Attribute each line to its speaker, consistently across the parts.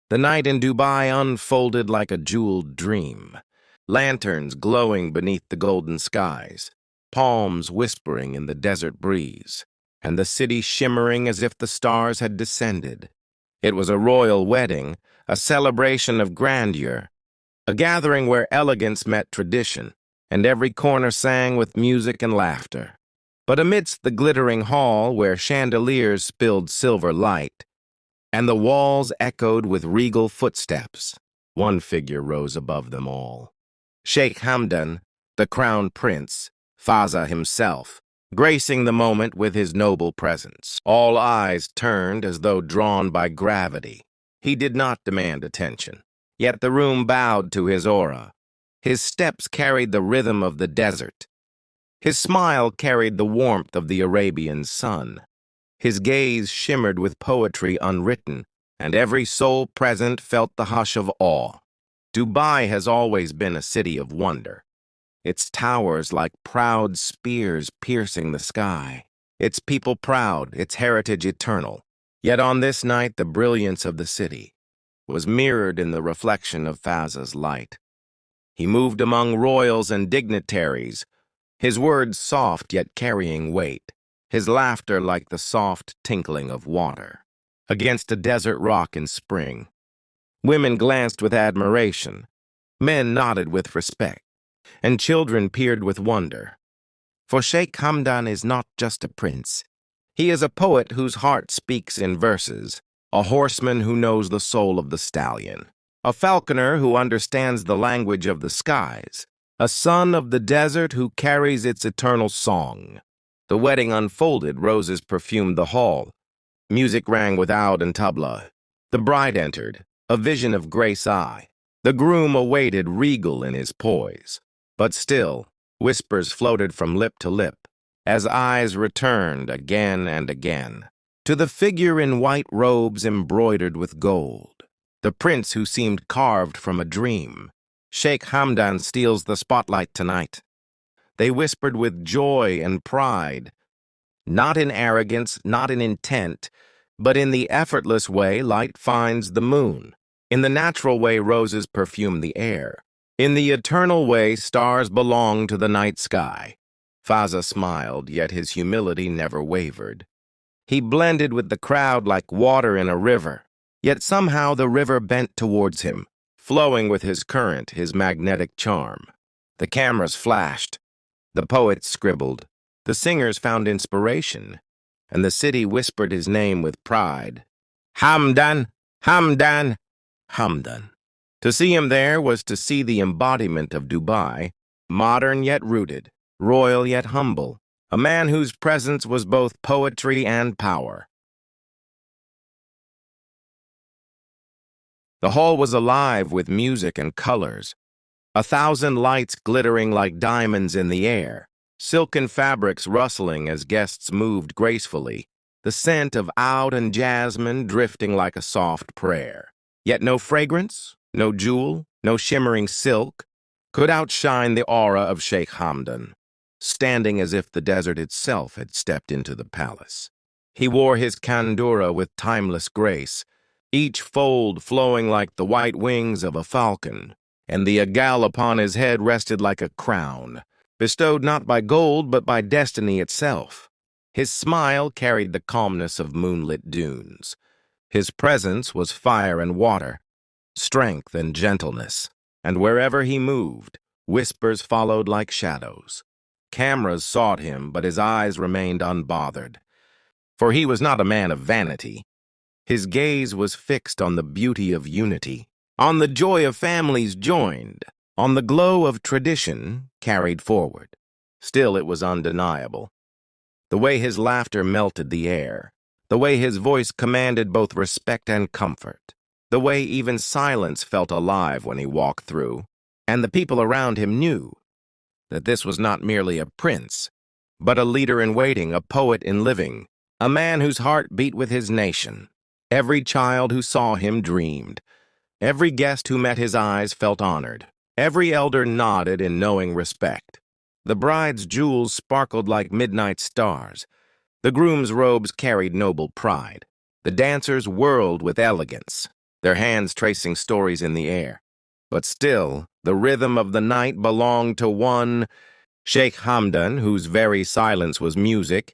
Speaker 1: The night in Dubai unfolded like a jeweled dream. Lanterns glowing beneath the golden skies, palms whispering in the desert breeze, and the city shimmering as if the stars had descended. It was a royal wedding, a celebration of grandeur, a gathering where elegance met tradition, and every corner sang with music and laughter. But amidst the glittering hall, where chandeliers spilled silver light, and the walls echoed with regal footsteps, one figure rose above them all. Sheikh Hamdan, the crown prince, Fazza himself, gracing the moment with his noble presence. All eyes turned as though drawn by gravity. He did not demand attention, yet the room bowed to his aura. His steps carried the rhythm of the desert. His smile carried the warmth of the Arabian sun. His gaze shimmered with poetry unwritten, and every soul present felt the hush of awe. Dubai has always been a city of wonder, its towers like proud spears piercing the sky, its people proud, its heritage eternal. Yet on this night the brilliance of the city was mirrored in the reflection of Fazza's light. He moved among royals and dignitaries, his words soft yet carrying weight, his laughter like the soft tinkling of water against a desert rock in spring. Women glanced with admiration, men nodded with respect, and children peered with wonder. For Sheikh Hamdan is not just a prince. He is a poet whose heart speaks in verses, a horseman who knows the soul of the stallion, a falconer who understands the language of the skies, a son of the desert who carries its eternal song. The wedding unfolded, roses perfumed the hall. Music rang with oud and tabla. The bride entered, a vision of grace eye. The groom awaited, regal in his poise. But still, whispers floated from lip to lip, as eyes returned again and again to the figure in white robes embroidered with gold, the prince who seemed carved from a dream. Sheikh Hamdan steals the spotlight tonight. They whispered with joy and pride, not in arrogance, not in intent, but in the effortless way light finds the moon, in the natural way roses perfume the air, in the eternal way stars belong to the night sky. Fazza smiled, yet his humility never wavered. He blended with the crowd like water in a river, yet somehow the river bent towards him, flowing with his current, his magnetic charm. The cameras flashed, the poets scribbled, the singers found inspiration, and the city whispered his name with pride. Hamdan, Hamdan, Hamdan. To see him there was to see the embodiment of Dubai, modern yet rooted, royal yet humble, a man whose presence was both poetry and power. The hall was alive with music and colors, 1,000 lights glittering like diamonds in the air, silken fabrics rustling as guests moved gracefully, the scent of oud and jasmine drifting like a soft prayer. Yet no fragrance, no jewel, no shimmering silk could outshine the aura of Sheikh Hamdan, standing as if the desert itself had stepped into the palace. He wore his kandura with timeless grace, each fold flowing like the white wings of a falcon, and the agal upon his head rested like a crown, bestowed not by gold but by destiny itself. His smile carried the calmness of moonlit dunes. His presence was fire and water, strength and gentleness, and wherever he moved, whispers followed like shadows. Cameras sought him, but his eyes remained unbothered. For he was not a man of vanity. His gaze was fixed on the beauty of unity, on the joy of families joined, on the glow of tradition carried forward. Still it was undeniable. The way his laughter melted the air, the way his voice commanded both respect and comfort, the way even silence felt alive when he walked through, and the people around him knew that this was not merely a prince, but a leader in waiting, a poet in living, a man whose heart beat with his nation. Every child who saw him dreamed. Every guest who met his eyes felt honored. Every elder nodded in knowing respect. The bride's jewels sparkled like midnight stars. The groom's robes carried noble pride. The dancers whirled with elegance. their hands tracing stories in the air. But still, the rhythm of the night belonged to one Sheikh Hamdan, whose very silence was music,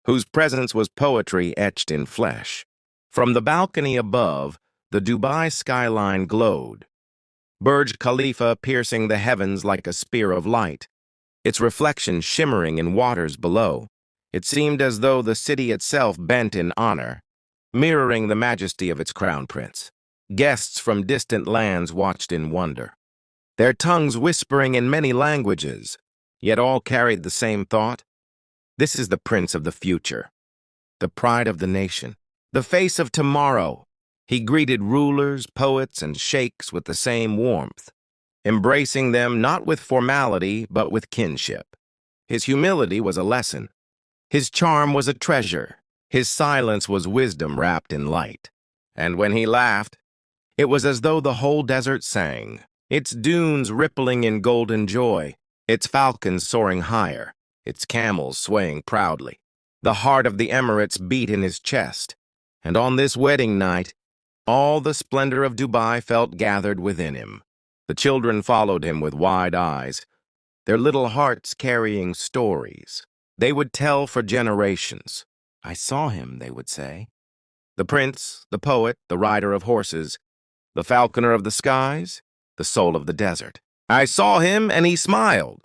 Speaker 1: whose presence was poetry etched in flesh. From the balcony above, the Dubai skyline glowed, Burj Khalifa piercing the heavens like a spear of light, its reflection shimmering in waters below. It seemed as though the city itself bent in honor, mirroring the majesty of its crown prince. Guests from distant lands watched in wonder, their tongues whispering in many languages, yet all carried the same thought. This is the prince of the future, the pride of the nation, the face of tomorrow. He greeted rulers, poets, and sheikhs with the same warmth, embracing them not with formality, but with kinship. His humility was a lesson. His charm was a treasure. His silence was wisdom wrapped in light. And when he laughed, it was as though the whole desert sang, its dunes rippling in golden joy, its falcons soaring higher, its camels swaying proudly. The heart of the Emirates beat in his chest, and on this wedding night, all the splendor of Dubai felt gathered within him. The children followed him with wide eyes, their little hearts carrying stories they would tell for generations. "I saw him," they would say. The prince, the poet, the rider of horses, the falconer of the skies, the soul of the desert. "I saw him and he smiled.